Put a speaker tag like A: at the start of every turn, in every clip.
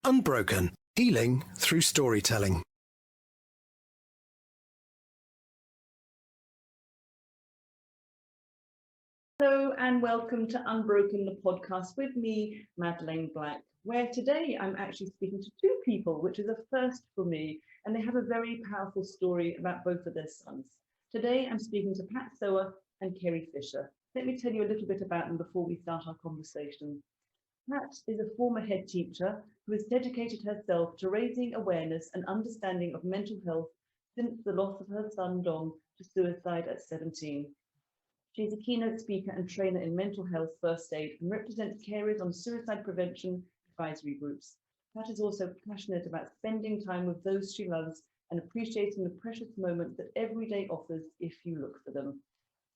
A: Unbroken, healing through storytelling.
B: Hello and welcome to Unbroken, the podcast with me, Madeleine Black, where today I'm actually speaking to two people, which is a first for me, and they have a very powerful story about both of their sons. Today I'm speaking to Pat Sowa and Kerry Fisher. Let me tell you a little bit about them before we start our conversation. Pat is a former head teacher who has dedicated herself to raising awareness and understanding of mental health since the loss of her son Dom to suicide at 17. She is a keynote speaker and trainer in mental health first aid and represents carers on suicide prevention advisory groups. Pat is also passionate about spending time with those she loves and appreciating the precious moments that every day offers if you look for them.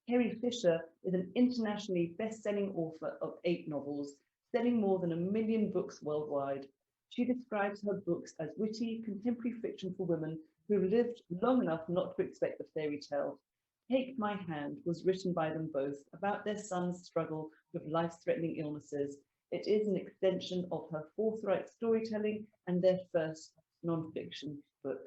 B: Kerry Fisher is an internationally best-selling author of 8 novels, selling more than 1 million books worldwide. She describes her books as witty, contemporary fiction for women who lived long enough not to expect the fairy tale. Take My Hand was written by them both about their son's struggle with life-threatening illnesses. It is an extension of her forthright storytelling and their first non-fiction book.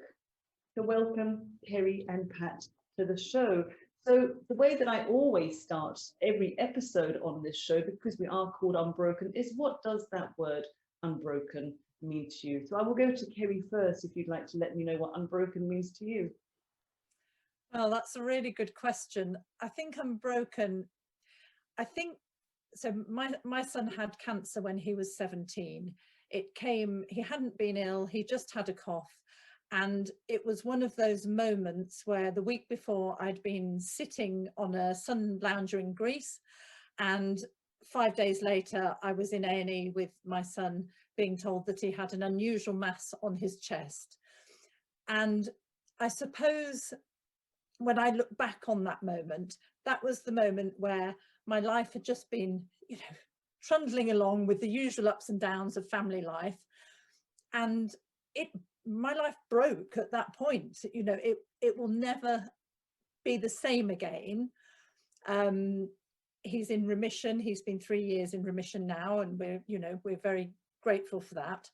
B: So welcome, Kerry and Pat, to the show. So the way that I always start every episode on this show, because we are called Unbroken, is what does that word unbroken mean to you? So I will go to Kerry first, if you'd like to let me know what unbroken means to you.
C: Well, that's a really good question. I think unbroken, so my son had cancer when he was 17. It came, he hadn't been ill, he just had a cough. And it was one of those moments where the week before I'd been sitting on a sun lounger in Greece, and 5 days later I was in A&E with my son being told that he had an unusual mass on his chest. And I suppose when I look back on that moment, that was the moment where my life had just been, trundling along with the usual ups and downs of family life. And my life broke at that point. It will never be the same again. He's in remission. He's been 3 years in remission now, and we're very grateful for that.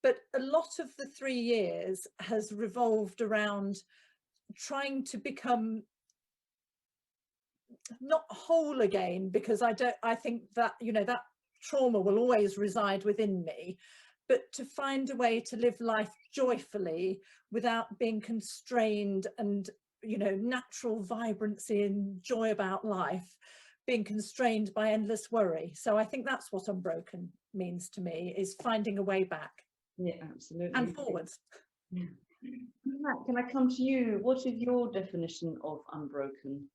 C: But a lot of the 3 years has revolved around trying to become not whole again, because I think that that trauma will always reside within me, but to find a way to live life joyfully without being constrained, and natural vibrancy and joy about life being constrained by endless worry. So I think that's what unbroken means to me, is finding a way back.
B: Yeah, absolutely.
C: And forwards.
B: Yeah. Matt, can I come to you? What is your definition of unbroken?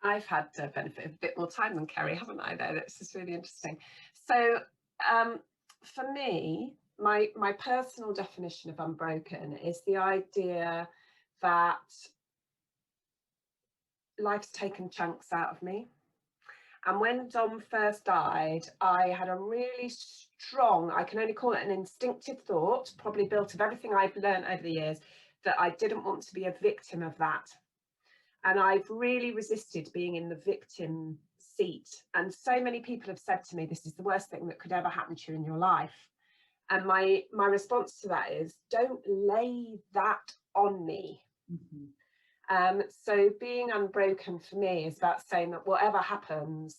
D: I've had the benefit of a bit more time than Kerry, haven't I, though? That's just really interesting. So for me, my personal definition of unbroken is the idea that life's taken chunks out of me. And when Dom first died, I had a really strong, I can only call it an instinctive thought, probably built of everything I've learned over the years, that I didn't want to be a victim of that. And I've really resisted being in the victim seat. And so many people have said to me, this is the worst thing that could ever happen to you in your life. And my response to that is, don't lay that on me. Mm-hmm. So being unbroken for me is about saying that whatever happens,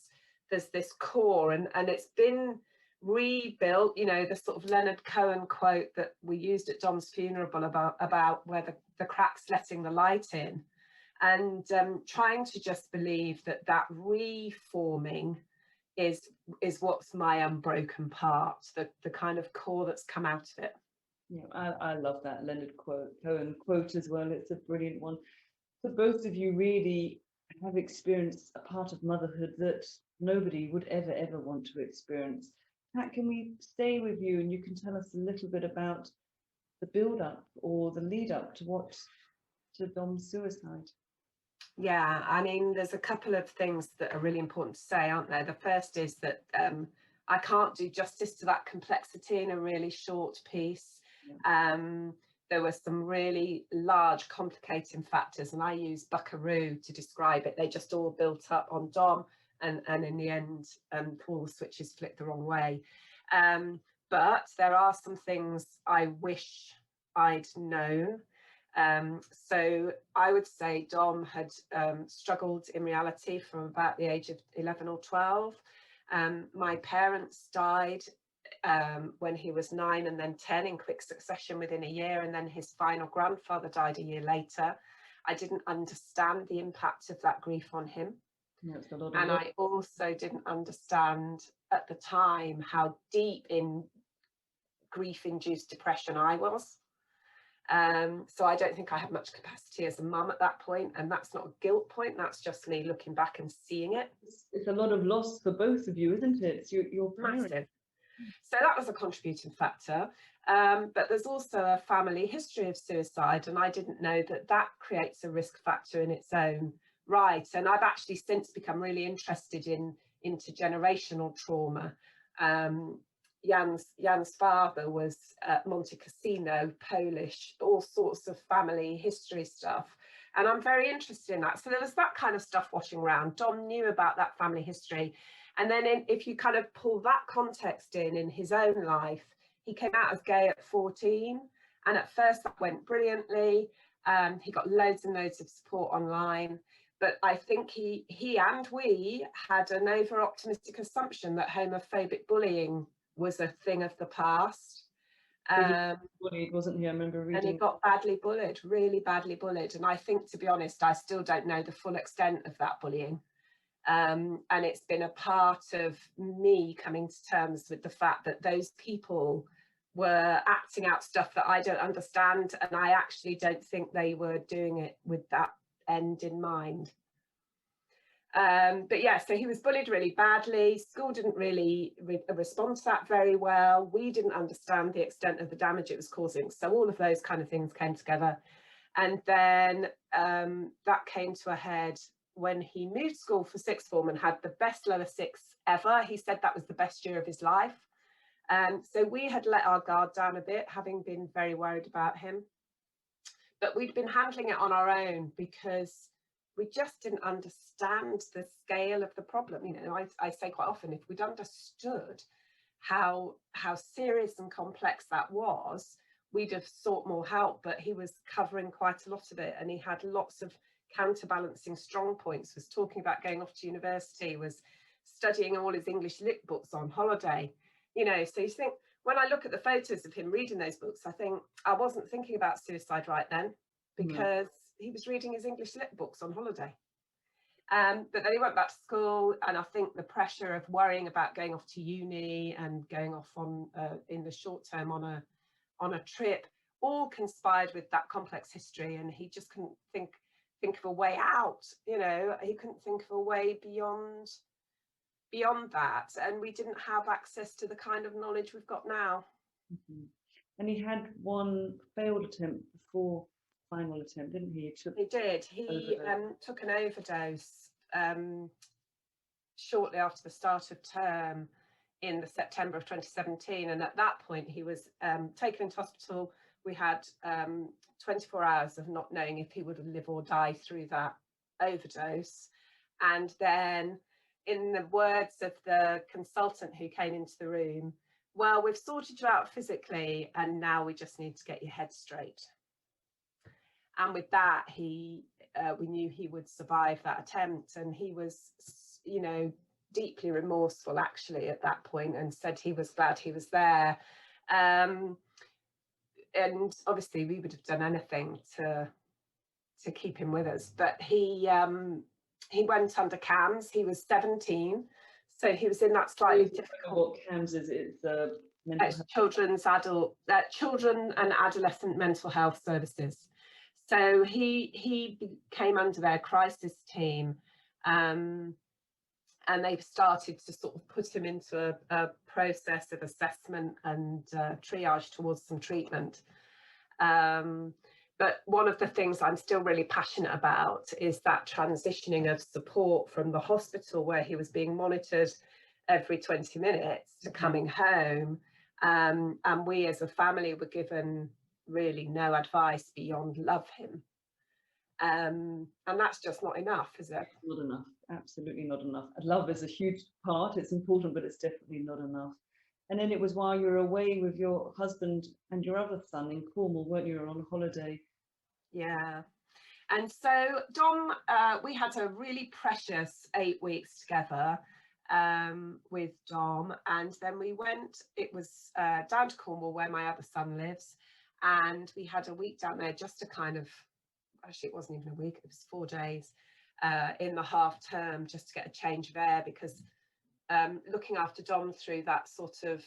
D: there's this core, and it's been rebuilt, the sort of Leonard Cohen quote that we used at Dom's funeral about where the cracks letting the light in, and trying to just believe that reforming is what's my unbroken part, the kind of core that's come out of it.
B: Yeah, I love that Leonard Cohen quote as well. It's a brilliant one. So both of you really have experienced a part of motherhood that nobody would ever want to experience. Pat, can we stay with you, and you can tell us a little bit about the build up or the lead up to Dom's suicide?
D: Yeah, I mean, there's a couple of things that are really important to say, aren't there? The first is that I can't do justice to that complexity in a really short piece. Yeah. There were some really large complicating factors, and I use buckaroo to describe it. They just all built up on Dom, and in the end, all the switches flicked the wrong way. but there are some things I wish I'd known. So I would say Dom had struggled in reality from about the age of 11 or 12. My parents died when he was 9 and then 10 in quick succession within a year, and then his final grandfather died a year later. I didn't understand the impact of that grief on him. And I also didn't understand at the time how deep in grief-induced depression I was. So I don't think I had much capacity as a mum at that point, and that's not a guilt point, that's just me looking back and seeing it.
B: It's a lot of loss for both of you, isn't it? It's your parents.
D: Massive. So that was a contributing factor, but there's also a family history of suicide, and I didn't know that that creates a risk factor in its own right. And I've actually since become really interested in intergenerational trauma. Jan's father was at Monte Cassino, Polish, all sorts of family history stuff. And I'm very interested in that. So there was that kind of stuff washing around. Dom knew about that family history. And then if you kind of pull that context in his own life, he came out as gay at 14. And at first that went brilliantly. He got loads and loads of support online. But I think he and we had an over-optimistic assumption that homophobic bullying was a thing of the past.
B: Bullied, wasn't he? I remember reading.
D: And he got badly bullied, really badly bullied. And I think, to be honest, I still don't know the full extent of that bullying. And it's been a part of me coming to terms with the fact that those people were acting out stuff that I don't understand, and I actually don't think they were doing it with that end in mind. But yeah, so he was bullied really badly. School didn't really respond to that very well. We didn't understand the extent of the damage it was causing. So all of those kind of things came together. And then that came to a head when he moved school for sixth form and had the best lower six ever. He said that was the best year of his life. So we had let our guard down a bit, having been very worried about him. But we'd been handling it on our own because we just didn't understand the scale of the problem. You know, I say quite often, if we'd understood how serious and complex that was, we'd have sought more help. But he was covering quite a lot of it, and he had lots of counterbalancing strong points, was talking about going off to university, was studying all his English lit books on holiday. You know, so you think, when I look at the photos of him reading those books, I think I wasn't thinking about suicide right then, because he was reading his English lit books on holiday. But then he went back to school, and I think the pressure of worrying about going off to uni and going off on in the short term on a trip all conspired with that complex history, and he just couldn't think of a way out. You know, he couldn't think of a way beyond that, and we didn't have access to the kind of knowledge we've got now.
B: And he had one failed attempt before final attempt, didn't he?
D: He did. He took an overdose shortly after the start of term in the September of 2017, and at that point he was taken into hospital. We had 24 hours of not knowing if he would live or die through that overdose. And then, in the words of the consultant who came into the room, well, we've sorted you out physically, and now we just need to get your head straight. And with that, we knew he would survive that attempt. And he was, you know, deeply remorseful actually at that point, and said he was glad he was there. And obviously we would have done anything to keep him with us. But he went under CAMS. He was 17, so he was in that slightly difficult.
B: What CAMS is? It's
D: children and adolescent mental health services. So he came under their crisis team, and they've started to sort of put him into a process of assessment and triage towards some treatment. But one of the things I'm still really passionate about is that transitioning of support from the hospital, where he was being monitored every 20 minutes, to coming home. And we as a family were given really no advice beyond love him. And that's just not enough, is it?
B: Not enough, absolutely not enough. Love is a huge part, it's important, but it's definitely not enough. And then it was while you were away with your husband and your other son in Cornwall, weren't you? On holiday.
D: Yeah. And so Dom, we had a really precious 8 weeks together with Dom, and then we went, it was down to Cornwall where my other son lives, and we had a week down there just to kind of, actually it wasn't even a week, it was 4 days in the half term, just to get a change of air, because looking after Dom through that sort of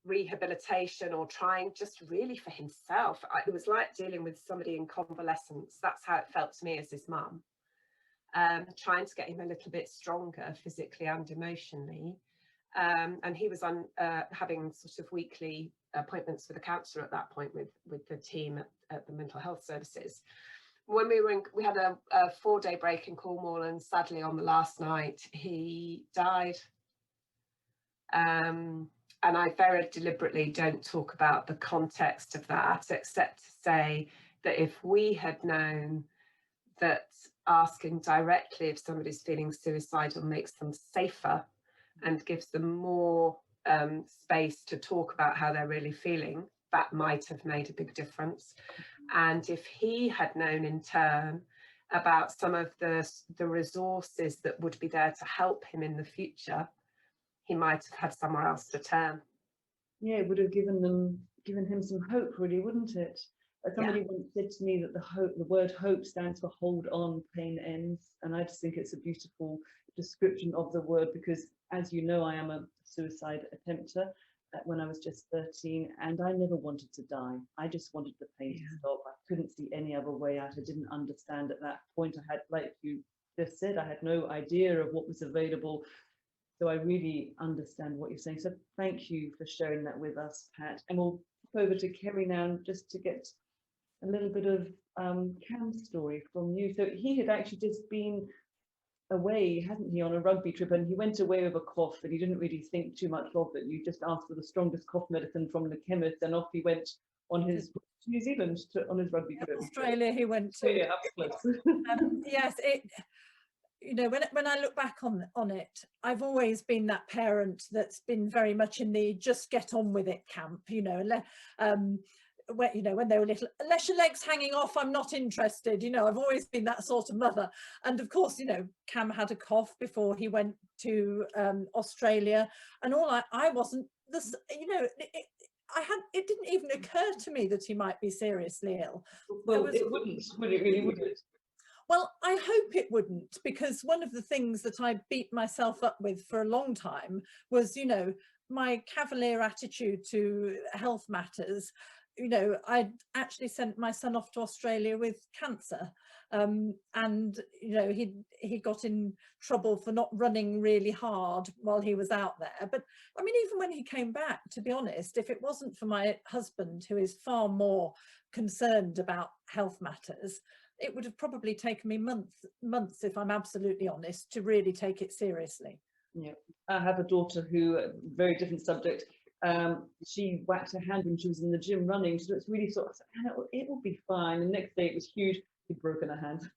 D: rehabilitation, or trying just really for himself, it was like dealing with somebody in convalescence. That's how it felt to me as his mum, trying to get him a little bit stronger physically and emotionally, and he was having sort of weekly appointments with a counsellor at that point with the team at the mental health services. When we had a 4-day break in Cornwall, and sadly on the last night he died. And I very deliberately don't talk about the context of that, except to say that if we had known that asking directly if somebody's feeling suicidal makes them safer and gives them more space to talk about how they're really feeling, that might have made a big difference. And if he had known in turn about some of the resources that would be there to help him in the future, he might have had somewhere else to turn.
B: Yeah, it would have given him some hope, really, wouldn't it? Somebody once said to me that the word hope stands for hold on, pain ends, and I just think it's a beautiful description of the word, because, as you know, I am a suicide attempter when I was just 13, and I never wanted to die. I just wanted the pain to stop. I couldn't see any other way out. I didn't understand at that point. I had, like you just said, I had no idea of what was available. So I really understand what you're saying. So thank you for sharing that with us, Pat. And we'll go over to Kerry now, just to get a little bit of Cam's story from you. So he had actually just been away, hadn't he, on a rugby trip, and he went away with a cough, and he didn't really think too much of it. You just asked for the strongest cough medicine from the chemist, and off he went on his to New Zealand on his rugby trip.
C: Australia he went to.
B: Yeah, up close.
C: Yes, you know, when I look back on it, I've always been that parent that's been very much in the just get on with it camp, you know, when they were little, unless your leg's hanging off, I'm not interested, you know. I've always been that sort of mother. And of course, you know, Cam had a cough before he went to Australia, and I wasn't this, you know, it didn't even occur to me that he might be seriously ill.
B: Well, it wouldn't, would it really, would it?
C: Well, I hope it wouldn't, because one of the things that I beat myself up with for a long time was, you know, my cavalier attitude to health matters. You know, I'd actually sent my son off to Australia with cancer, and you know, he got in trouble for not running really hard while he was out there. But I mean, even when he came back, to be honest, if it wasn't for my husband, who is far more concerned about health matters, it would have probably taken me months, if I'm absolutely honest, to really take it seriously.
B: Yeah, I have a daughter who, very different subject, she whacked her hand when she was in the gym running, so it's really sort of, Anna, it will be fine. The next day it was huge, she'd broken her hand.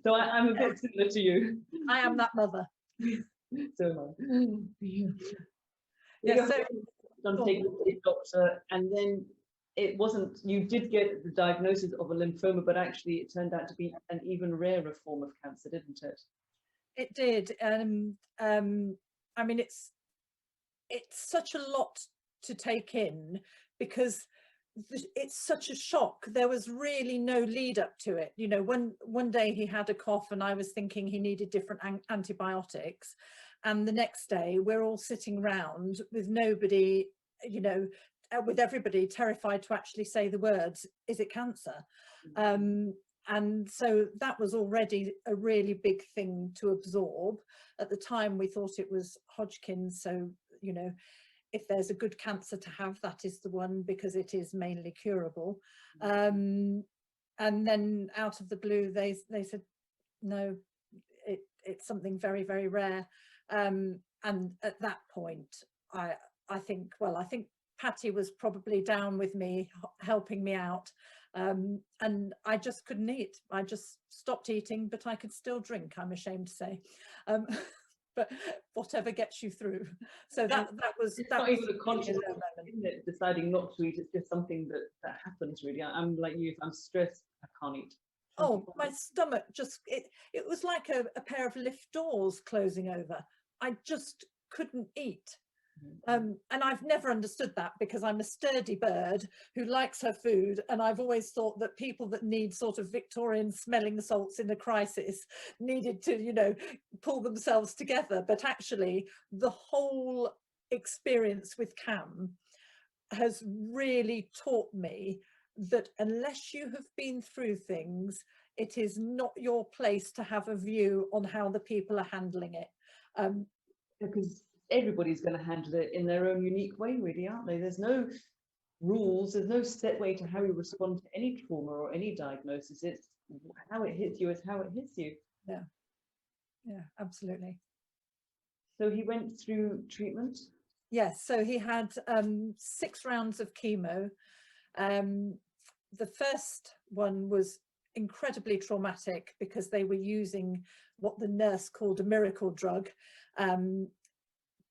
B: So I'm a bit similar to you.
C: I am that mother.
B: So am I.
C: Yeah,
B: so take the doctor, and then it wasn't, you did get the diagnosis of a lymphoma, but actually it turned out to be an even rarer form of cancer, didn't it?
C: It did. I mean, it's such a lot to take in, because it's such a shock. There was really no lead up to it. You know, one day he had a cough and I was thinking he needed different antibiotics, and the next day we're all sitting round with nobody, you know, with everybody terrified to actually say the words, is it cancer? And so that was already a really big thing to absorb. At the time we thought it was Hodgkin's, so, you know, if there's a good cancer to have, that is the one, because it is mainly curable. And then out of the blue they said, no, it's something very, very rare. And at that point I think Patty was probably down with me, helping me out, and I just couldn't eat. I just stopped eating, but I could still drink, I'm ashamed to say. but whatever gets you through. So that was
B: it's
C: that
B: not
C: was
B: even a conscious
C: really a low
B: thing,
C: moment.
B: isn't it? Deciding not to eat, it's just something that happens really. I'm like you, if I'm stressed, I can't eat.
C: Oh, my stomach just, it was like a pair of lift doors closing over. I just couldn't eat. And I've never understood that, because I'm a sturdy bird who likes her food, and I've always thought that people that need sort of Victorian smelling salts in a crisis needed to, you know, pull themselves together. But actually the whole experience with Cam has really taught me that unless you have been through things, it is not your place to have a view on how the people are handling it.
B: Because everybody's going to handle it in their own unique way, really, aren't they? There's no rules, there's no set way to how you respond to any trauma or any diagnosis. It's how it hits you is how it hits you.
C: Yeah, yeah, absolutely.
B: So he went through treatment.
C: Yes, so he had 6 rounds of chemo. The first one was incredibly traumatic because they were using what the nurse called a miracle drug,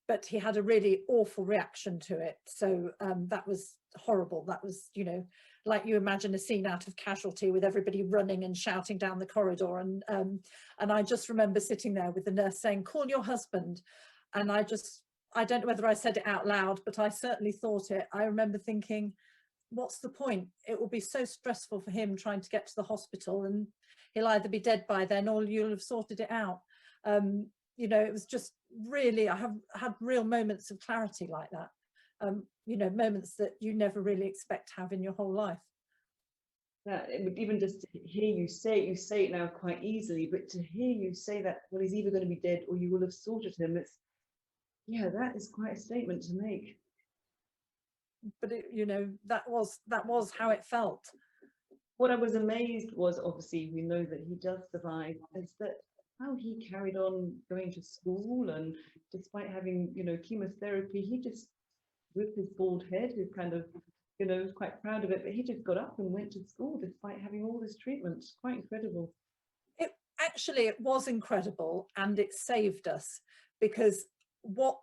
C: but he had a really awful reaction to it. So that was horrible. That was, you know, like you imagine a scene out of Casualty with everybody running and shouting down the corridor. And I just remember sitting there with the nurse saying, "Call your husband." And I don't know whether I said it out loud, but I certainly thought it. I remember thinking, what's the point? It will be so stressful for him trying to get to the hospital, and he'll either be dead by then or you'll have sorted it out. You know, it was just really, I have had real moments of clarity like that. You know, moments that you never really expect to have in your whole life.
B: That it would, even just to hear you say it now quite easily, but to hear you say that, well, he's either going to be dead or you will have sorted him, it's, yeah, that is quite a statement to make.
C: But it, you know, that was how it felt.
B: What I was amazed was, obviously we know that he does survive, is that how he carried on going to school, and despite having, you know, chemotherapy, he just, with his bald head, he kind of, you know, was quite proud of it, but he just got up and went to school despite having all this treatment. Quite incredible.
C: It actually, it was incredible, and it saved us, because what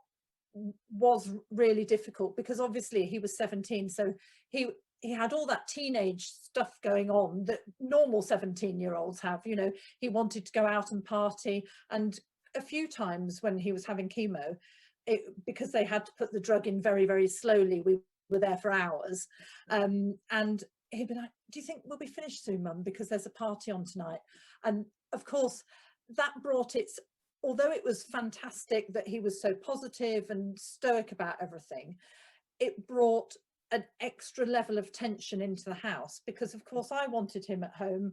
C: was really difficult, because obviously he was 17, so he had all that teenage stuff going on that normal 17-year-olds have. You know, he wanted to go out and party, and a few times when he was having chemo, because they had to put the drug in very, very slowly, we were there for hours, and he'd be like, "Do you think we'll be finished soon, Mum, because there's a party on tonight?" And of course that brought its, although it was fantastic that he was so positive and stoic about everything, it brought an extra level of tension into the house, because of course I wanted him at home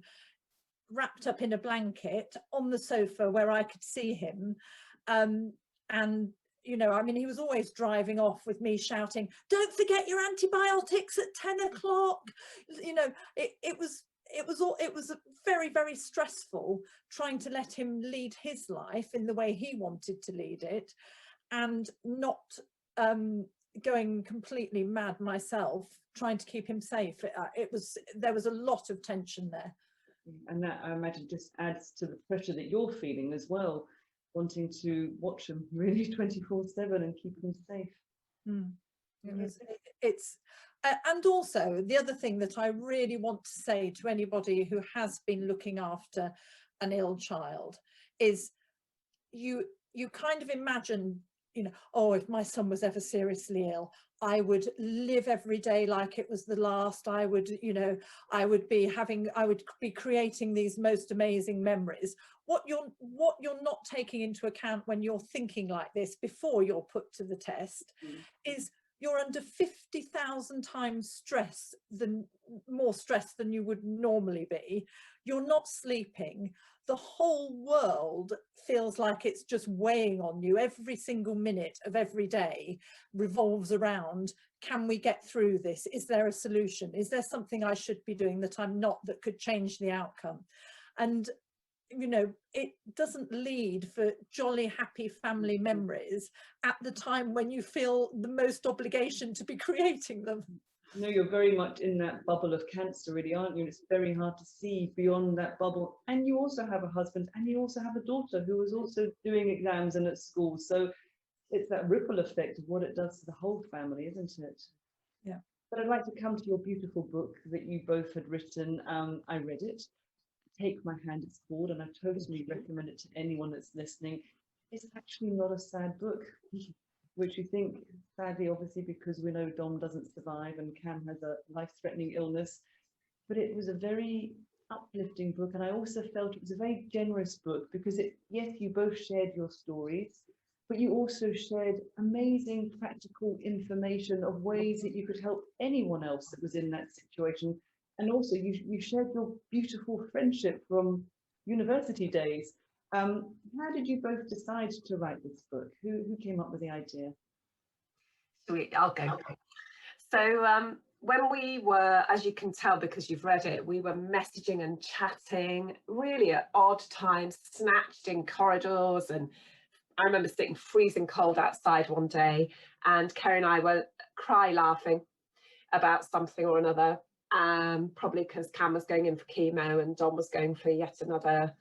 C: wrapped up in a blanket on the sofa where I could see him. And you know, I mean, he was always driving off with me shouting, "Don't forget your antibiotics at 10 o'clock." You know, it was very, very stressful trying to let him lead his life in the way he wanted to lead it, and not going completely mad myself trying to keep him safe. There was a lot of tension there.
B: And that, I imagine, just adds to the pressure that you're feeling as well, wanting to watch them really 24/7 and keep them safe.
C: And also the other thing that I really want to say to anybody who has been looking after an ill child is, you kind of imagine, you know, oh, if my son was ever seriously ill, I would live every day like it was the last. I would, you know, I would be creating these most amazing memories. What you're not taking into account when you're thinking like this before you're put to the test is you're under 50,000 times more stress than you would normally be. You're not sleeping. The whole world feels like it's just weighing on you. Every single minute of every day revolves around, can we get through this? Is there a solution? Is there something I should be doing that I'm not, that could change the outcome? And you know, it doesn't lead for jolly, happy family memories at the time when you feel the most obligation to be creating them.
B: No, you're very much in that bubble of cancer, really, aren't you? And it's very hard to see beyond that bubble. And you also have a husband, and you also have a daughter who is also doing exams and at school. So it's that ripple effect of what it does to the whole family, isn't it?
C: Yeah.
B: But I'd like to come to your beautiful book that you both had written. I read it. Take My Hand, it's called, and I totally recommend it to anyone that's listening. It's actually not a sad book, which you think, sadly, obviously, because we know Dom doesn't survive and Cam has a life-threatening illness. But it was a very uplifting book, and I also felt it was a very generous book because yes, you both shared your stories, but you also shared amazing practical information of ways that you could help anyone else that was in that situation. And also you shared your beautiful friendship from university days. How did you both decide to write this book? Who came up with the idea?
D: Sweet, I'll go. So when we were, as you can tell because you've read it, we were messaging and chatting really at odd times, snatched in corridors. And I remember sitting freezing cold outside one day, and Kerry and I were cry laughing about something or another, probably because Cam was going in for chemo and Dom was going for yet another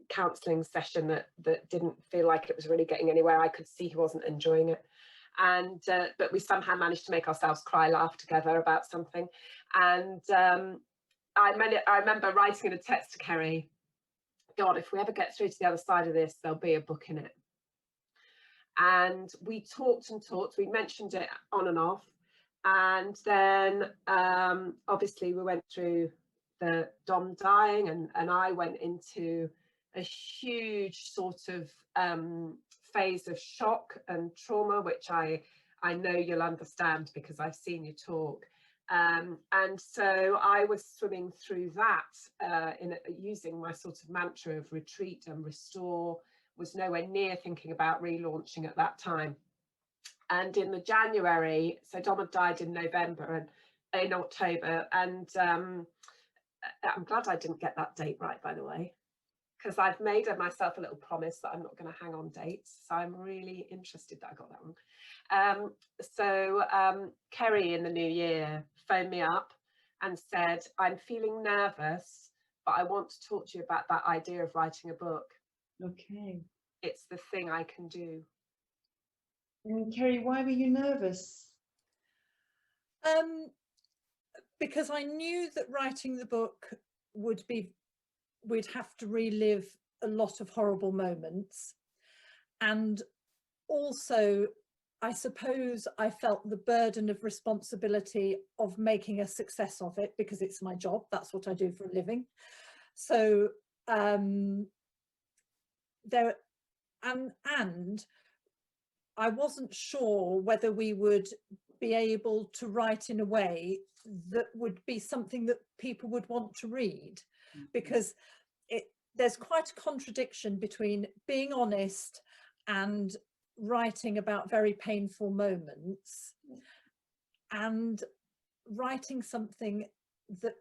D: counselling session that didn't feel like it was really getting anywhere. I could see he wasn't enjoying it. And but we somehow managed to make ourselves cry laugh together about something. And I remember writing in a text to Kerry, God, if we ever get through to the other side of this, there'll be a book in it. And we talked and talked, we mentioned it on and off. And then obviously we went through the Dom dying, and I went into a huge sort of phase of shock and trauma, which I know you'll understand because I've seen you talk. And so I was swimming through that using my sort of mantra of retreat and restore, was nowhere near thinking about relaunching at that time. And in the January, so Dom had died in November and in October, and I'm glad I didn't get that date right, by the way, because I've made myself a little promise that I'm not going to hang on dates. So I'm really interested that I got that wrong. So Kerry in the new year phoned me up and said, I'm feeling nervous, but I want to talk to you about that idea of writing a book.
B: Okay.
D: It's the thing I can do.
B: And Kerry, why were you nervous?
C: Because I knew that writing the book we'd have to relive a lot of horrible moments. And also, I suppose I felt the burden of responsibility of making a success of it because it's my job. That's what I do for a living. So and I wasn't sure whether we would be able to write in a way that would be something that people would want to read, because there's quite a contradiction between being honest and writing about very painful moments and writing something that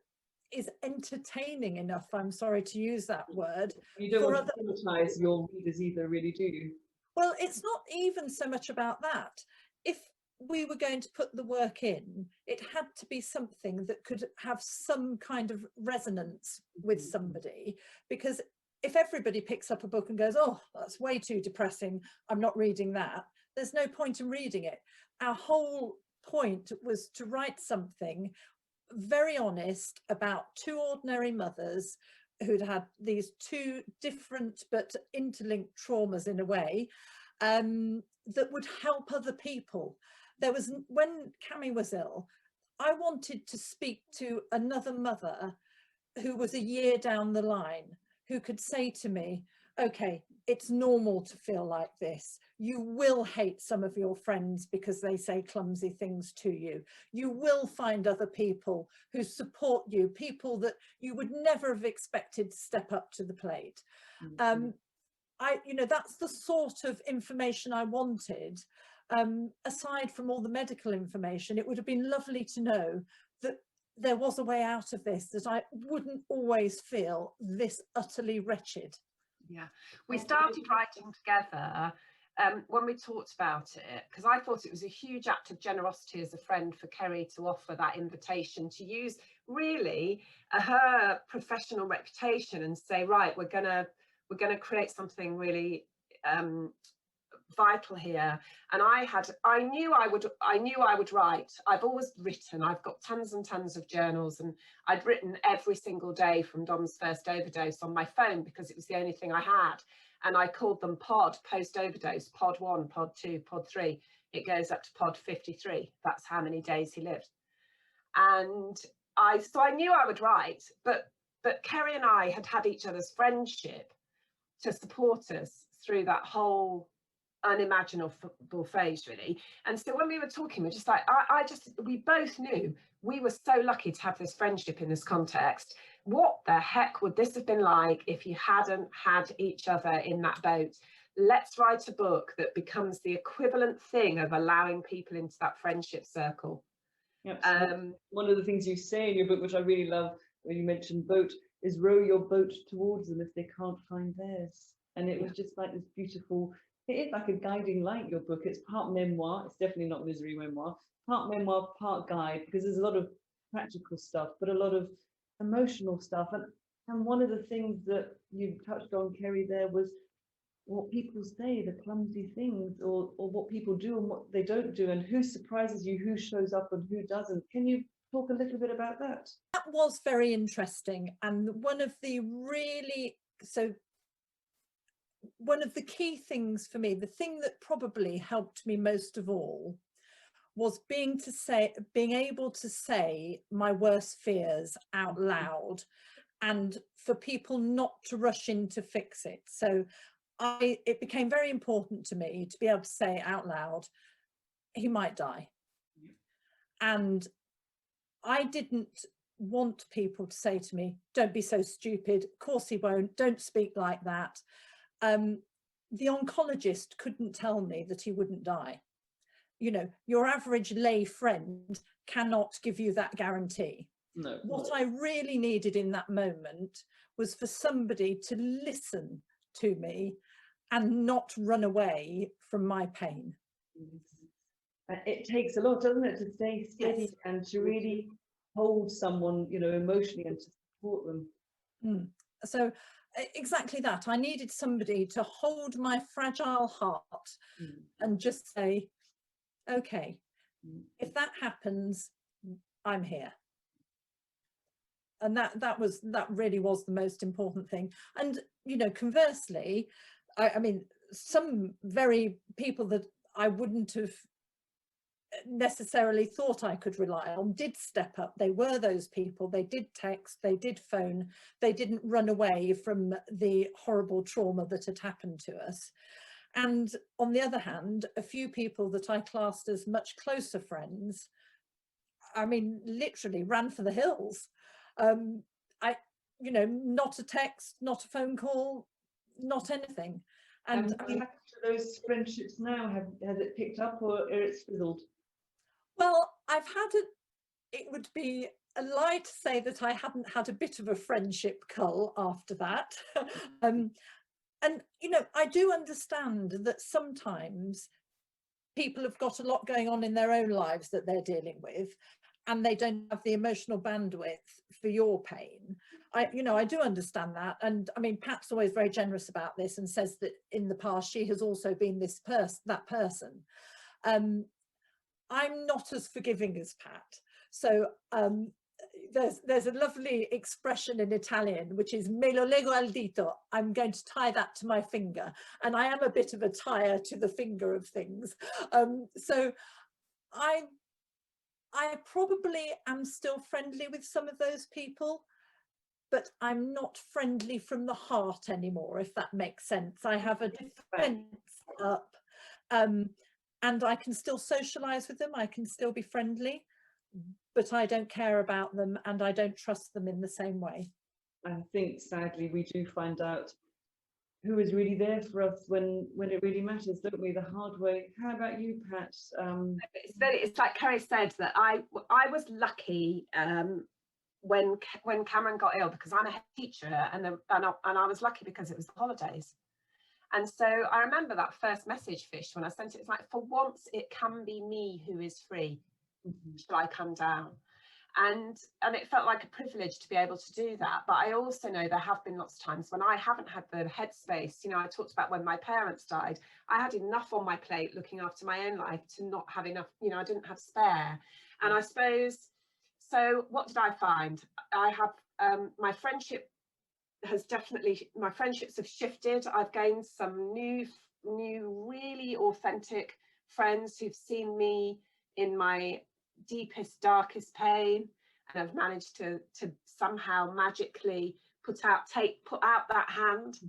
C: is entertaining enough, I'm sorry to use that word.
B: You don't want to traumatize your readers either, really, do you?
C: Well, it's not even so much about that. If we were going to put the work in, it had to be something that could have some kind of resonance with somebody, because if everybody picks up a book and goes, oh, that's way too depressing, I'm not reading that, there's no point in reading it. Our whole point was to write something very honest about two ordinary mothers who'd had these two different but interlinked traumas in a way that would help other people. There was, when Cammy was ill, I wanted to speak to another mother who was a year down the line, who could say to me, okay, it's normal to feel like this. You will hate some of your friends because they say clumsy things to you. You will find other people who support you, people that you would never have expected to step up to the plate. That's the sort of information I wanted. Aside from all the medical information, it would have been lovely to know that there was a way out of this, that I wouldn't always feel this utterly wretched.
D: Yeah, we started writing together when we talked about it, because I thought it was a huge act of generosity as a friend for Kerry to offer that invitation to use really her professional reputation and say, right, we're gonna create something really vital here. And I knew I would write. I've always written. I've got tons and tons of journals, and I'd written every single day from Dom's first overdose on my phone because it was the only thing I had. And I called them pod, post overdose, pod 1, pod 2, pod 3. It goes up to pod 53. That's how many days he lived. And so I knew I would write, but Kerry and I had each other's friendship to support us through that whole unimaginable phase, really. And so when we were talking, we're just like, we both knew we were so lucky to have this friendship in this context. What the heck would this have been like if you hadn't had each other in that boat? Let's write a book that becomes the equivalent thing of allowing people into that friendship circle.
B: Yep. One of the things you say in your book, which I really love, when you mentioned boat, is row your boat towards them if they can't find theirs. And it was just like this beautiful, it is like a guiding light, your book. It's part memoir. It's definitely not misery memoir. Part memoir, part guide, because there's a lot of practical stuff, but a lot of emotional stuff. And one of the things that you touched on, Kerry, there was what people say, the clumsy things, or what people do and what they don't do, and who surprises you, who shows up and who doesn't. Can you talk a little bit about that?
C: That was very interesting. And one of the key things for me, the thing that probably helped me most of all, was being able to say my worst fears out loud, and for people not to rush in to fix it. So it became very important to me to be able to say out loud, he might die. And I didn't want people to say to me, don't be so stupid, of course he won't, don't speak like that. The oncologist couldn't tell me that he wouldn't die. You know, your average lay friend cannot give you that guarantee.
B: No.
C: What I really needed in that moment was for somebody to listen to me and not run away from my pain.
B: It takes a lot, doesn't it, to stay steady. Yes. And to really hold someone, you know, emotionally, and to support them.
C: So exactly that. I needed somebody to hold my fragile heart and just say, okay, if that happens, I'm here. And that really was the most important thing. And, you know, conversely, I mean, some very people that I wouldn't have necessarily thought I could rely on did step up. They were those people. They did text, they did phone, they didn't run away from the horrible trauma that had happened to us. And on the other hand, a few people that I classed as much closer friends, I mean, literally ran for the hills. You know, not a text, not a phone call, not anything. And
B: I mean, back to those friendships now, has it picked up or it's fizzled?
C: Well, it would be a lie to say that I hadn't had a bit of a friendship cull after that. And, you know, I do understand that sometimes people have got a lot going on in their own lives that they're dealing with, and they don't have the emotional bandwidth for your pain. I do understand that. And I mean, Pat's always very generous about this and says that in the past she has also been that person. I'm not as forgiving as Pat. So there's a lovely expression in Italian, which is me lo lego al dito. I'm going to tie that to my finger. And I am a bit of a tire to the finger of things. So I probably am still friendly with some of those people, but I'm not friendly from the heart anymore, if that makes sense. I have a defense up, and I can still socialize with them. I can still be friendly, but I don't care about them and I don't trust them in the same way.
B: I think sadly we do find out who is really there for us when it really matters, don't we? The hard way. How about you, Pat?
D: It's like Kerry said, that I was lucky when Cameron got ill, because I'm a head teacher, and I was lucky because it was the holidays, And so I remember that first message, Fish, when I sent it, it's like, for once it can be me who is free. Shall I come down? And it felt like a privilege to be able to do that. But I also know there have been lots of times when I haven't had the headspace. You know, I talked about when my parents died, I had enough on my plate looking after my own life to not have enough, you know, I didn't have spare. And I suppose, so what did I find? I have, my friendships have shifted. I've gained some new, really authentic friends who've seen me in my deepest, darkest pain, and have managed to somehow magically put out that hand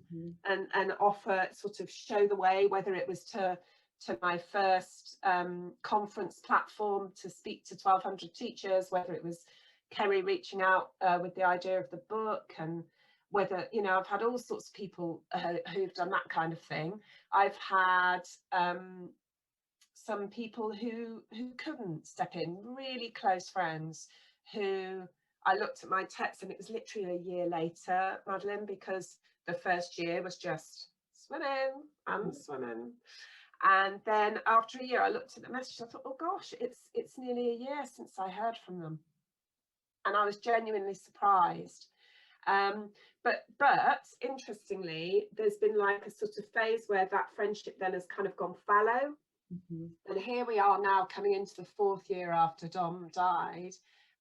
D: and offer, sort of show the way, whether it was to my first conference platform to speak to 1,200 teachers, whether it was Kerry reaching out with the idea of the book, and whether, you know, I've had all sorts of people who've done that kind of thing. I've had some people who couldn't step in, really close friends who I looked at my text and it was literally a year later, Madeline, because the first year was just swimming and swimming. And then after a year I looked at the message, I thought, oh gosh, it's nearly a year since I heard from them. And I was genuinely surprised. But interestingly, there's been like a sort of phase where that friendship then has kind of gone fallow. And here we are now coming into the 4th year after Dom died,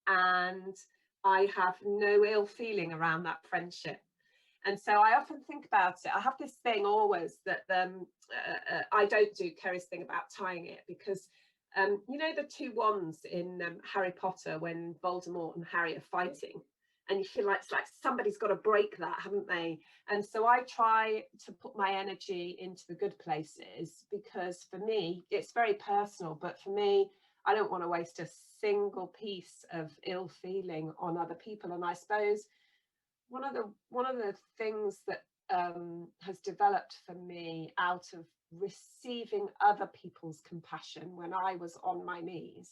D: and I have no ill feeling around that friendship. And so I often think about it. I have this thing always that I don't do Kerry's thing about tying it, because you know the 2 wands in Harry Potter when Voldemort and Harry are fighting, and you feel like it's like somebody's got to break that, haven't they? And so I try to put my energy into the good places, because for me it's very personal, but for me I don't want to waste a single piece of ill feeling on other people. And I suppose one of the things that has developed for me out of receiving other people's compassion when I was on my knees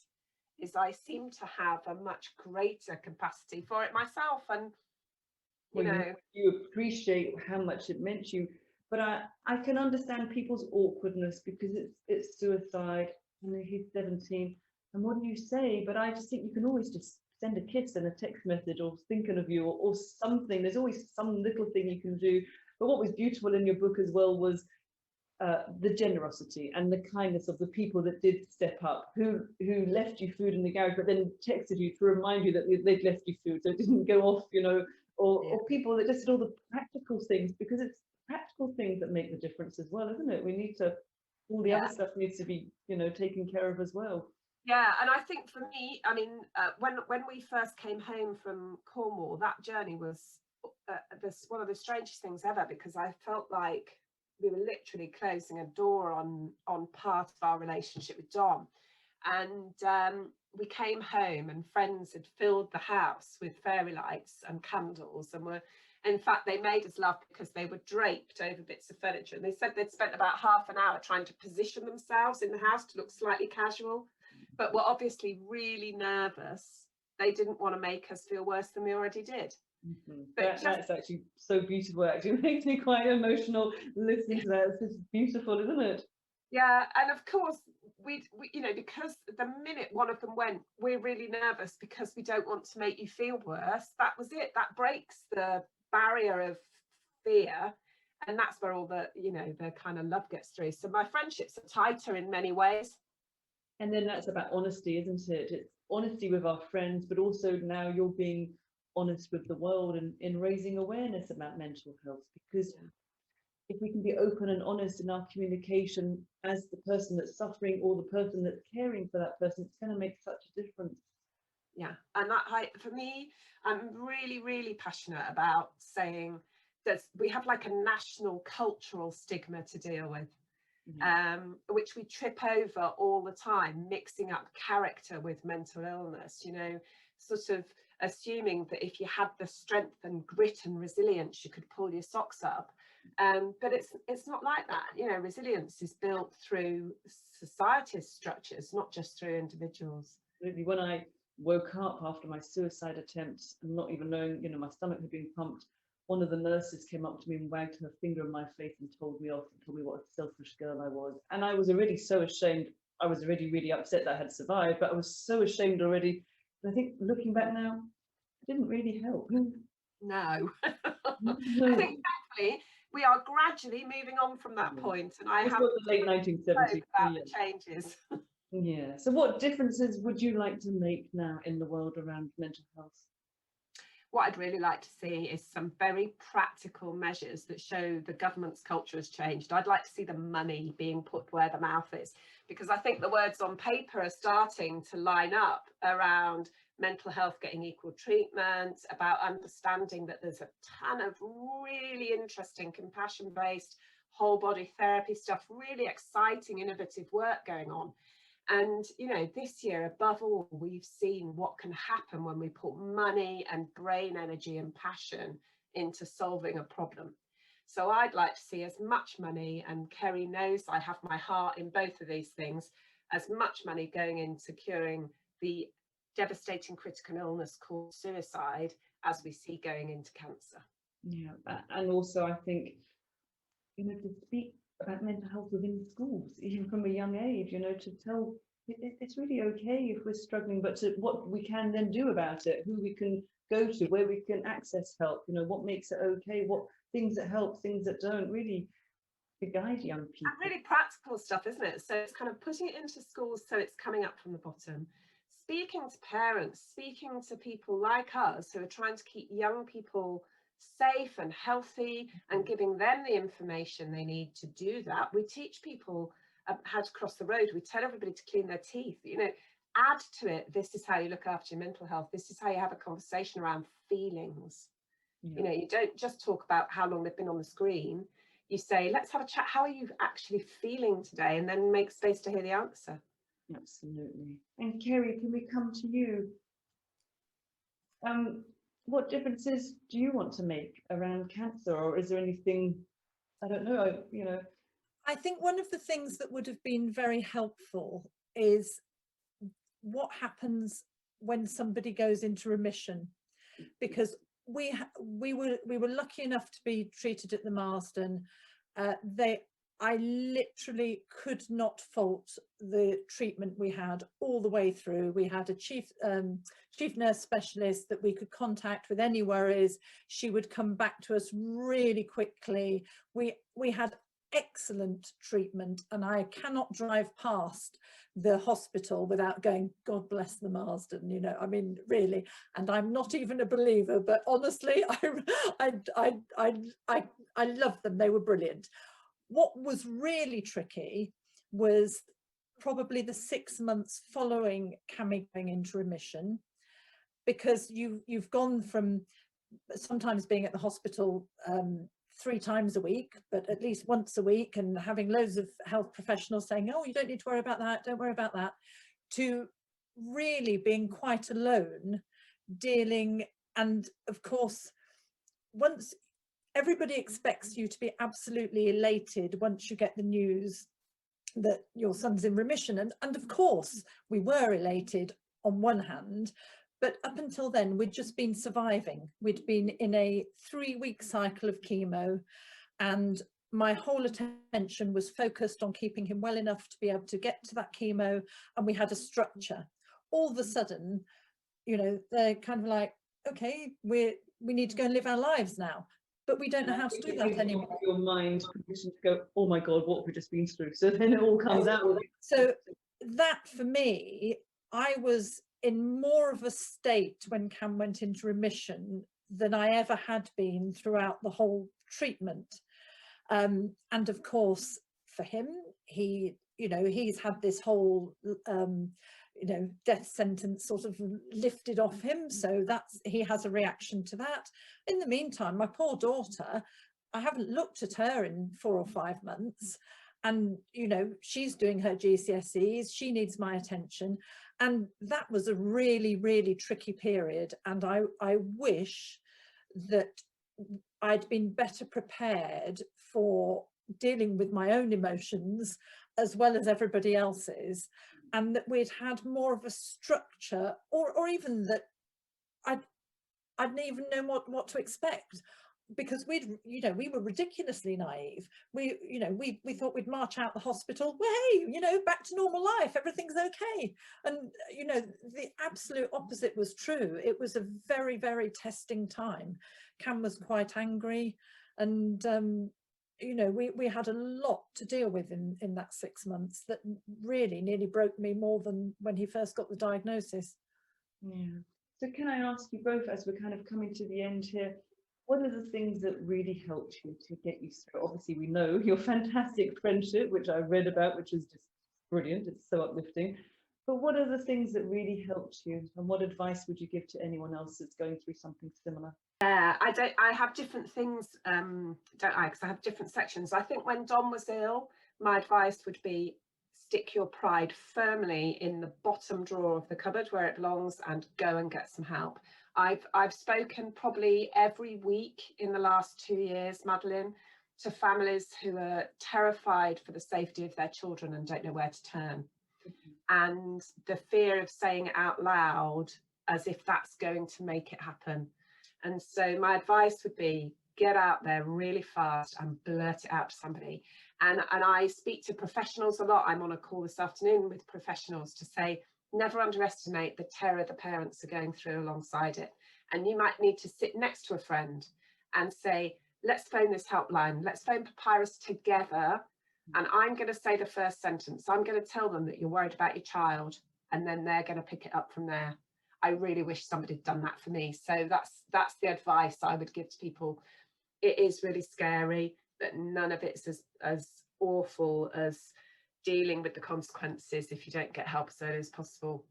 D: is I seem to have a much greater capacity for it myself. And
B: you appreciate how much it meant to you. But I can understand people's awkwardness, because it's suicide, and he's 17, and what do you say? But I just think you can always just send a kiss and a text message, or thinking of you, or something. There's always some little thing you can do. But what was beautiful in your book as well was the generosity and the kindness of the people that did step up, who left you food in the garage, but then texted you to remind you that they'd left you food, so it didn't go off, you know, or people that just did all the practical things, because it's practical things that make the difference as well, isn't it? We need to, all the other stuff needs to be, you know, taken care of as well.
D: Yeah, and I think for me, I mean, when we first came home from Cornwall, that journey was one of the strangest things ever, because I felt like we were literally closing a door on part of our relationship with Dom. And we came home and friends had filled the house with fairy lights and candles, and in fact, they made us laugh because they were draped over bits of furniture. And they said they'd spent about half an hour trying to position themselves in the house to look slightly casual, but were obviously really nervous. They didn't want to make us feel worse than we already did.
B: But that's actually so beautiful. Actually, it makes me quite emotional listening to that. It's just beautiful, isn't it?
D: Yeah, and of course we you know, because the minute one of them went, we're really nervous because we don't want to make you feel worse. That was it. That breaks the barrier of fear, and that's where all the, you know, the kind of love gets through. So my friendships are tighter in many ways.
B: And then that's about honesty, isn't it? It's honesty with our friends, but also now you're being honest with the world and in raising awareness about mental health, because if we can be open and honest in our communication as the person that's suffering or the person that's caring for that person, it's going to make such a difference.
D: Yeah, and that, for me, I'm really, really passionate about saying that we have like a national cultural stigma to deal with, which we trip over all the time, mixing up character with mental illness, you know, sort of assuming that if you had the strength and grit and resilience, you could pull your socks up. But it's not like that. You know, resilience is built through society's structures, not just through individuals.
B: Really, when I woke up after my suicide attempt and not even knowing, you know, my stomach had been pumped, one of the nurses came up to me and wagged her finger in my face and told me off, and told me what a selfish girl I was. And I was already so ashamed. I was already really upset that I had survived, but I was so ashamed already. And I think looking back now, it didn't really help.
D: No.
B: No.
D: I think thankfully we are gradually moving on from that point, and I
B: This
D: have
B: was the late 1970s.
D: about the changes.
B: Yeah. So what differences would you like to make now in the world around mental health?
D: What I'd really like to see is some very practical measures that show the government's culture has changed. I'd like to see the money being put where the mouth is, because I think the words on paper are starting to line up around mental health getting equal treatment, about understanding that there's a ton of really interesting compassion-based whole body therapy stuff, really exciting, innovative work going on. And, you know, this year, above all, we've seen what can happen when we put money and brain energy and passion into solving a problem. So I'd like to see as much money, and Kerry knows I have my heart in both of these things, as much money going into curing the devastating critical illness called suicide as we see going into cancer.
B: Yeah, and also I think, you know, to speak about mental health within schools, even from a young age, you know, to tell it's really okay if we're struggling, but to what we can then do about it, who we can go to, where we can access help, you know, what makes it okay, what things that help, things that don't, really to guide young people.
D: And really practical stuff, isn't it? So it's kind of putting it into schools so it's coming up from the bottom. Speaking to parents, speaking to people like us who are trying to keep young people safe and healthy and giving them the information they need to do that. We teach people how to cross the road. We tell everybody to clean their teeth. You know, add to it, this is how you look after your mental health. This is how you have a conversation around feelings. Yeah. You know, you don't just talk about how long they've been on the screen. You say, let's have a chat. How are you actually feeling today? And then make space to hear the answer.
B: Absolutely. And Kerry, can we come to you? What differences do you want to make around cancer, or is there anything, I don't know, you know?
C: I think one of the things that would have been very helpful is what happens when somebody goes into remission, because we were lucky enough to be treated at the Marsden. I literally could not fault the treatment we had all the way through. We had a chief nurse specialist that we could contact with any worries. She would come back to us really quickly. We had excellent treatment, and I cannot drive past the hospital without going, God bless the Marsden, you know, I mean, really. And I'm not even a believer, but honestly, I love them. They were brilliant. What was really tricky was probably the 6 months following Cammy going into remission, because you've gone from sometimes being at the hospital 3 times a week, but at least once a week, and having loads of health professionals saying, oh, you don't need to worry about that, don't worry about that, to really being quite alone dealing. And of course, once everybody expects you to be absolutely elated once you get the news that your son's in remission, and of course we were elated on one hand, but up until then we'd just been surviving. We'd been in a 3-week cycle of chemo, and my whole attention was focused on keeping him well enough to be able to get to that chemo, and we had a structure. All of a sudden, you know, they're kind of like, okay, we need to go and live our lives now. But we don't know how to do that anymore.
B: Your mind permission to go, oh my God, what have we just been through? So then it all comes out.
C: So that for me, I was in more of a state when Cam went into remission than I ever had been throughout the whole treatment. And of course, for him, he's had this whole death sentence sort of lifted off him, so he has a reaction to that. In the meantime, my poor daughter, I haven't looked at her in 4 or 5 months, and you know, she's doing her GCSEs, she needs my attention, and that was a really, really tricky period. And I wish that I'd been better prepared for dealing with my own emotions as well as everybody else's, and that we'd had more of a structure, or even that I didn't even know what to expect. because we were ridiculously naive. We thought we'd march out the hospital, well, hey, back to normal life, everything's okay. And the absolute opposite was true. It was a very, very testing time. Cam was quite angry, and we had a lot to deal with in that 6 months that really nearly broke me more than when he first got the diagnosis.
B: Yeah. So can I ask you both, as we're kind of coming to the end here, what are the things that really helped you to get you through? Obviously, we know your fantastic friendship, which I read about, which is just brilliant. It's so uplifting. But what are the things that really helped you? And what advice would you give to anyone else that's going through something similar?
D: I have different things, don't I? Because I have different sections. I think when Dom was ill, my advice would be stick your pride firmly in the bottom drawer of the cupboard where it belongs and go and get some help. I've spoken probably every week in the last 2 years, Madeline, to families who are terrified for the safety of their children and don't know where to turn. And the fear of saying it out loud as if that's going to make it happen. And so my advice would be, get out there really fast and blurt it out to somebody. And I speak to professionals a lot. I'm on a call this afternoon with professionals to say, never underestimate the terror the parents are going through alongside it. And you might need to sit next to a friend and say, let's phone this helpline, let's phone Papyrus together. And I'm going to say the first sentence. I'm going to tell them that you're worried about your child, and then they're going to pick it up from there. I really wish somebody had done that for me. So that's the advice I would give to people. It is really scary, but none of it's as awful as dealing with the consequences if you don't get help as early as possible.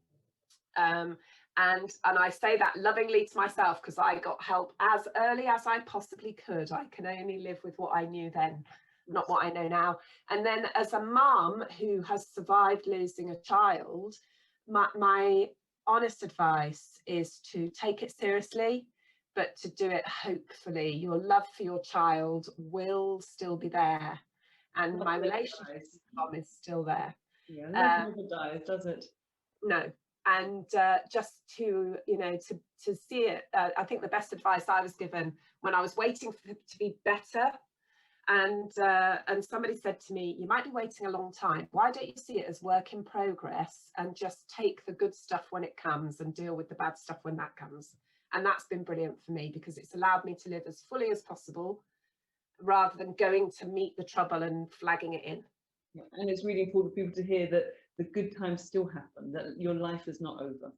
D: And I say that lovingly to myself, because I got help as early as I possibly could. I can only live with what I knew then, not what I know now. And then as a mum who has survived losing a child, my honest advice is to take it seriously, but to do it hopefully. Your love for your child will still be there, and my relationship with Tom is still there.
B: Yeah, love never dies, does it?
D: No. And just to to see it, I think the best advice I was given when I was waiting for it to be better, and somebody said to me, you might be waiting a long time, why don't you see it as work in progress and just take the good stuff when it comes and deal with the bad stuff when that comes. And that's been brilliant for me, because it's allowed me to live as fully as possible rather than going to meet the trouble and flagging it in.
B: Yeah, and it's really important for people to hear that the good times still happen, that your life is not over.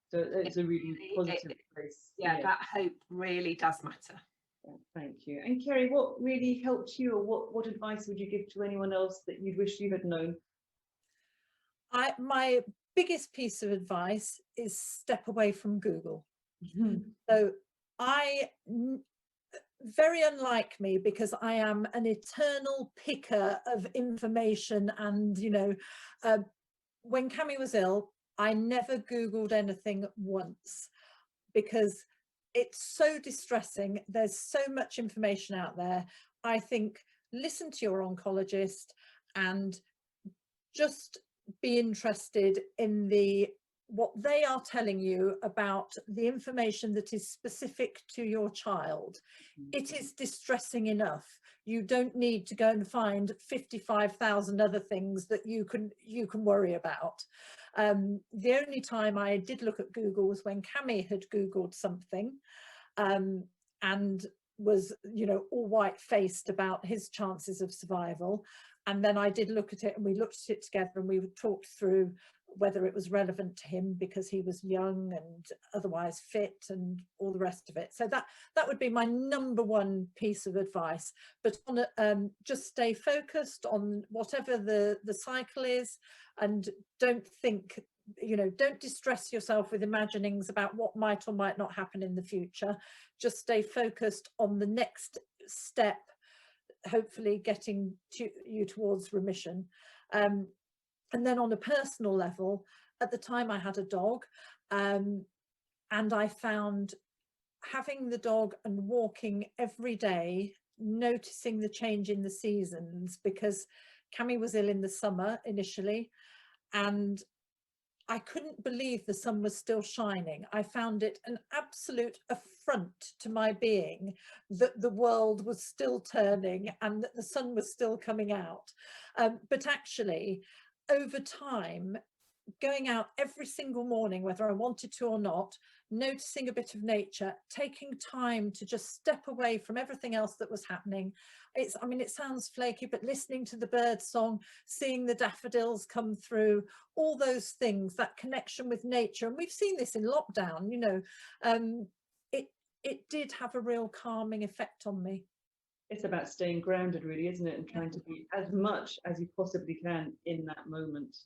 B: So it's a really positive place.
D: Yeah, that hope really does matter.
B: Yeah, thank you. And Kerry, what really helped you, or what advice would you give to anyone else that you wish you had known?
C: My biggest piece of advice is step away from Google. So very unlike me, because I am an eternal picker of information, and when Cammy was ill, I never Googled anything once, because it's so distressing. There's so much information out there. I think listen to your oncologist and just be interested in what they are telling you about the information that is specific to your child. It is distressing enough. You don't need to go and find 55,000 other things that you can worry about. The only time I did look at Google was when Cammy had Googled something and was, all white-faced about his chances of survival. And then I did look at it, and we looked at it together, and we talked through whether it was relevant to him because he was young and otherwise fit and all the rest of it. So that would be my number one piece of advice. But just stay focused on whatever the cycle is, and don't think, don't distress yourself with imaginings about what might or might not happen in the future. Just stay focused on the next step, hopefully getting you towards remission. And then on a personal level, at the time I had a dog, and I found having the dog and walking every day, noticing the change in the seasons, because Cammy was ill in the summer initially, and I couldn't believe the sun was still shining. I found it an absolute affront to my being that the world was still turning and that the sun was still coming out. But actually, over time, going out every single morning, whether I wanted to or not, noticing a bit of nature, taking time to just step away from everything else that was happening. I mean, it sounds flaky, but listening to the bird song, seeing the daffodils come through, all those things, that connection with nature. And we've seen this in lockdown, you know, it did have a real calming effect on me.
B: It's about staying grounded, really, isn't it? And trying to be as much as you possibly can in that moment.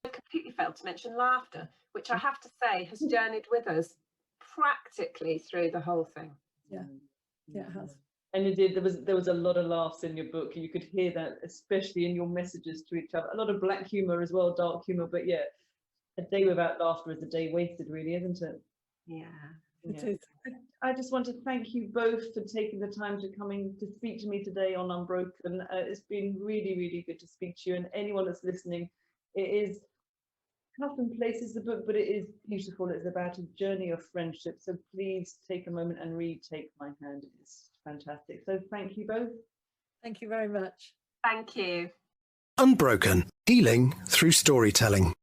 D: I completely failed to mention laughter, which I have to say has journeyed with us practically through the whole thing.
C: Yeah, yeah, it has.
B: And indeed, there was a lot of laughs in your book. You could hear that, especially in your messages to each other. A lot of black humour as well, dark humour. But yeah, a day without laughter is a day wasted, really, isn't it?
D: Yeah.
C: It is.
B: I just want to thank you both for taking the time to coming to speak to me today on Unbroken. It's been really, really good to speak to you, and anyone that's listening. It is tough in places, the book, but it is beautiful. It's about a journey of friendship. So please take a moment and read Take My Hand. It's fantastic. So thank you both.
C: Thank you very much.
D: Thank you.
A: Unbroken, healing through storytelling.